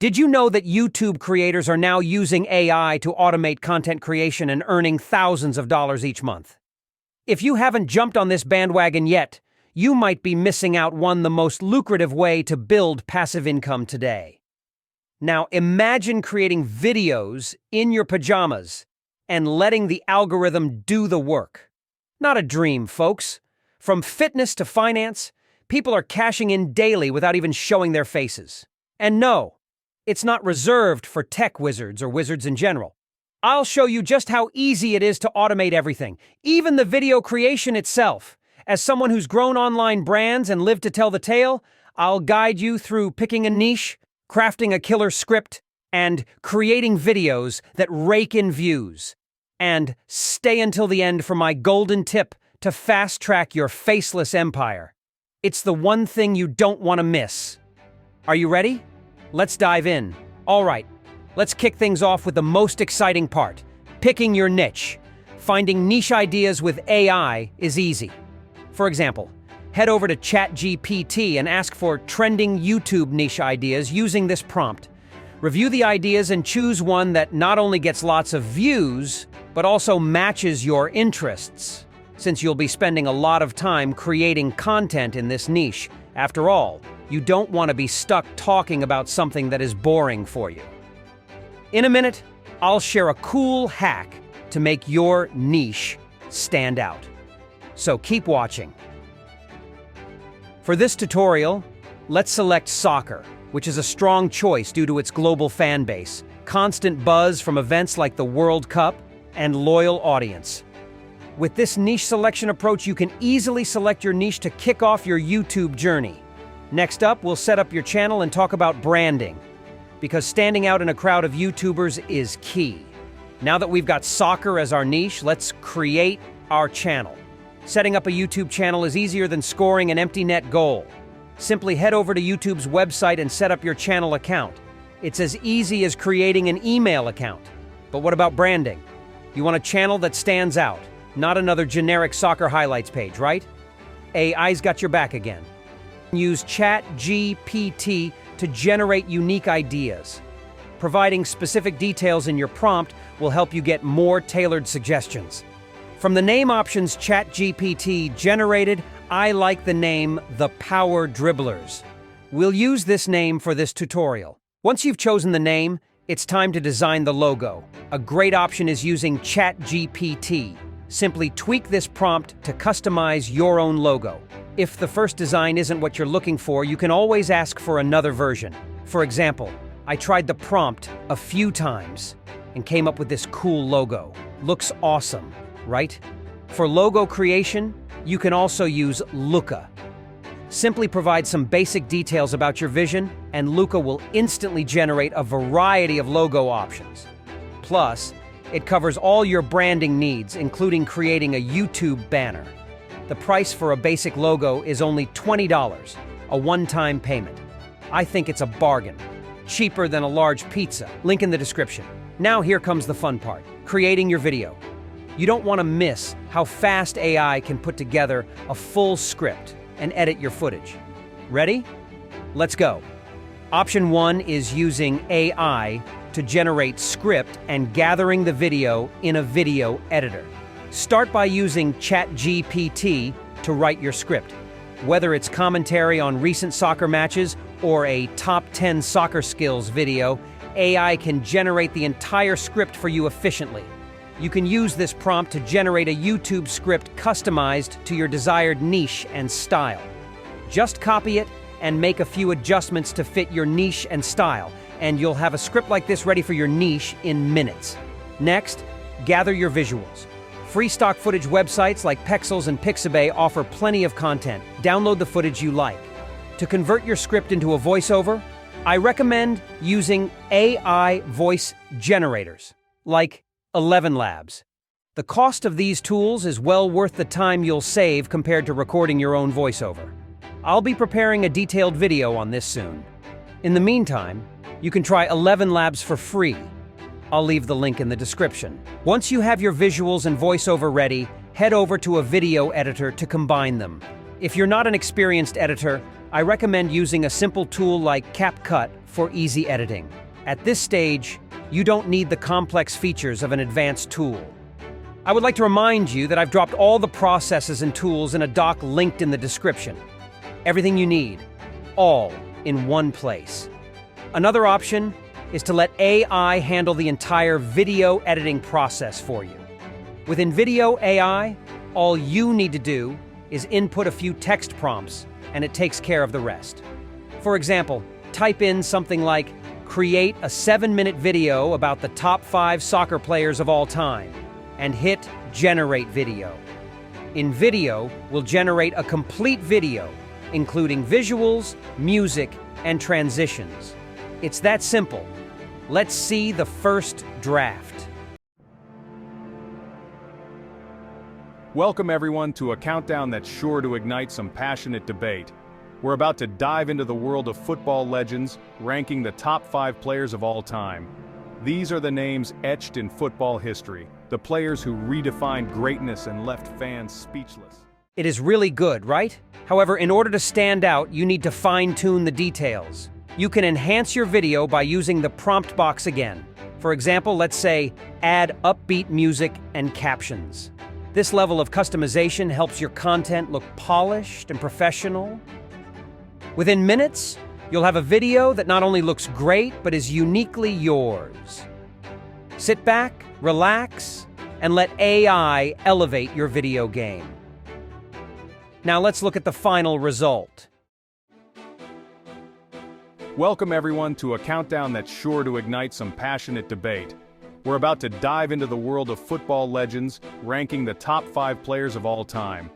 Did you know that YouTube creators are now using AI to automate content creation and earning thousands of dollars each month? If you haven't jumped on this bandwagon yet, you might be missing out on the most lucrative way to build passive income today. Now imagine creating videos in your pajamas and letting the algorithm do the work. Not a dream, folks. From fitness to finance, people are cashing in daily without even showing their faces. And no, it's not reserved for tech wizards or wizards in general. I'll show you just how easy it is to automate everything, even the video creation itself. As someone who's grown online brands and lived to tell the tale, I'll guide you through picking a niche, crafting a killer script, and creating videos that rake in views. And stay until the end for my golden tip to fast-track your faceless empire. It's the one thing you don't want to miss. Are you ready? Let's dive in. All right, let's kick things off with the most exciting part, picking your niche. Finding niche ideas with AI is easy. For example, head over to ChatGPT and ask for trending YouTube niche ideas using this prompt. Review the ideas and choose one that not only gets lots of views, but also matches your interests, since you'll be spending a lot of time creating content in this niche. After all, you don't want to be stuck talking about something that is boring for you. In a minute, I'll share a cool hack to make your niche stand out. So keep watching. For this tutorial, let's select soccer, which is a strong choice due to its global fan base, constant buzz from events like the World Cup, and loyal audience. With this niche selection approach, you can easily select your niche to kick off your YouTube journey. Next up, we'll set up your channel and talk about branding, because standing out in a crowd of YouTubers is key. Now that we've got soccer as our niche, let's create our channel. Setting up a YouTube channel is easier than scoring an empty net goal. Simply head over to YouTube's website and set up your channel account. It's as easy as creating an email account. But what about branding? You want a channel that stands out, not another generic soccer highlights page, right? AI's got your back again. Use ChatGPT to generate unique ideas. Providing specific details in your prompt will help you get more tailored suggestions. From the name options ChatGPT generated, I like the name The Power Dribblers. We'll use this name for this tutorial. Once you've chosen the name, it's time to design the logo. A great option is using ChatGPT. Simply tweak this prompt to customize your own logo. If the first design isn't what you're looking for, you can always ask for another version. For example, I tried the prompt a few times and came up with this cool logo. Looks awesome, right? For logo creation, you can also use Luca. Simply provide some basic details about your vision, and Luca will instantly generate a variety of logo options. Plus, it covers all your branding needs, including creating a YouTube banner. The price for a basic logo is only $20, a one-time payment. I think it's a bargain. Cheaper than a large pizza. Link in the description. Now here comes the fun part, creating your video. You don't want to miss how fast AI can put together a full script and edit your footage. Ready? Let's go. Option 1 is using AI to generate script and gathering the video in a video editor. Start by using ChatGPT to write your script. Whether it's commentary on recent soccer matches or a top 10 soccer skills video, AI can generate the entire script for you efficiently. You can use this prompt to generate a YouTube script customized to your desired niche and style. Just copy it and make a few adjustments to fit your niche and style, and you'll have a script like this ready for your niche in minutes. Next, gather your visuals. Free stock footage websites like Pexels and Pixabay offer plenty of content. Download the footage you like. To convert your script into a voiceover, I recommend using AI voice generators, like 11 Labs. The cost of these tools is well worth the time you'll save compared to recording your own voiceover. I'll be preparing a detailed video on this soon. In the meantime, you can try 11 Labs for free. I'll leave the link in the description. Once you have your visuals and voiceover ready, head over to a video editor to combine them. If you're not an experienced editor, I recommend using a simple tool like CapCut for easy editing. At this stage, you don't need the complex features of an advanced tool. I would like to remind you that I've dropped all the processes and tools in a doc linked in the description. Everything you need, all in one place. Another option is to let AI handle the entire video editing process for you. With invideo AI, all you need to do is input a few text prompts, and it takes care of the rest. For example, type in something like, create a 7-minute video about the top 5 soccer players of all time, and hit Generate Video. invideo will generate a complete video, including visuals, music, and transitions. It's that simple. Let's see the first draft. Welcome everyone to a countdown that's sure to ignite some passionate debate. We're about to dive into the world of football legends, ranking the top 5 players of all time. These are the names etched in football history, the players who redefined greatness and left fans speechless. It is really good, right? However, in order to stand out, you need to fine-tune the details. You can enhance your video by using the prompt box again. For example, let's say, add upbeat music and captions. This level of customization helps your content look polished and professional. Within minutes, you'll have a video that not only looks great, but is uniquely yours. Sit back, relax, and let AI elevate your video game. Now let's look at the final result. Welcome everyone to a countdown that's sure to ignite some passionate debate. We're about to dive into the world of football legends, ranking the top 5 players of all time.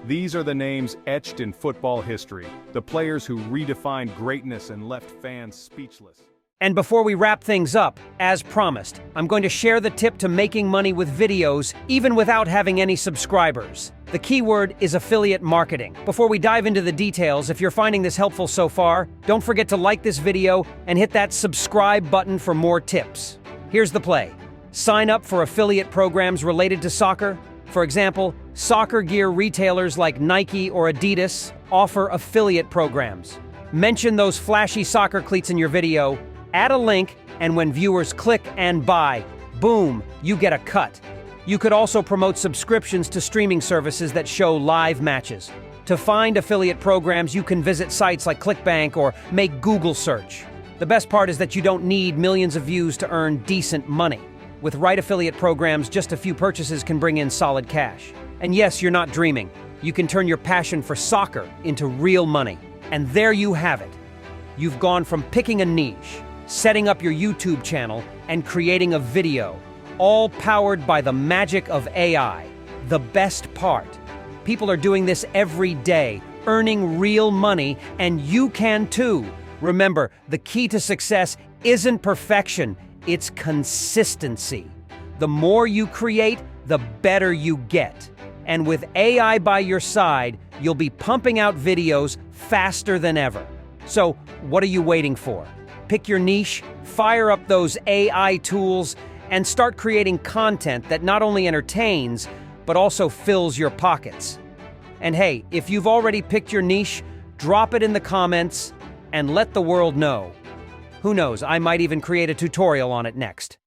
These are the names etched in football history, the players who redefined greatness and left fans speechless. And before we wrap things up, as promised, I'm going to share the tip to making money with videos, even without having any subscribers. The keyword is affiliate marketing. Before we dive into the details, if you're finding this helpful so far, don't forget to like this video and hit that subscribe button for more tips. Here's the play. Sign up for affiliate programs related to soccer. For example, soccer gear retailers like Nike or Adidas offer affiliate programs. Mention those flashy soccer cleats in your video, add a link, and when viewers click and buy, boom, you get a cut. You could also promote subscriptions to streaming services that show live matches. To find affiliate programs, you can visit sites like ClickBank or make Google search. The best part is that you don't need millions of views to earn decent money. With right affiliate programs, just a few purchases can bring in solid cash. And yes, you're not dreaming. You can turn your passion for soccer into real money. And there you have it. You've gone from picking a niche, setting up your YouTube channel, and creating a video, all powered by the magic of AI. The best part, people are doing this every day, earning real money, and you can too. Remember, the key to success isn't perfection, it's consistency. The more you create, the better you get. And with AI by your side, you'll be pumping out videos faster than ever. So, what are you waiting for? Pick your niche, fire up those AI tools, and start creating content that not only entertains, but also fills your pockets. And hey, if you've already picked your niche, drop it in the comments and let the world know. Who knows, I might even create a tutorial on it next.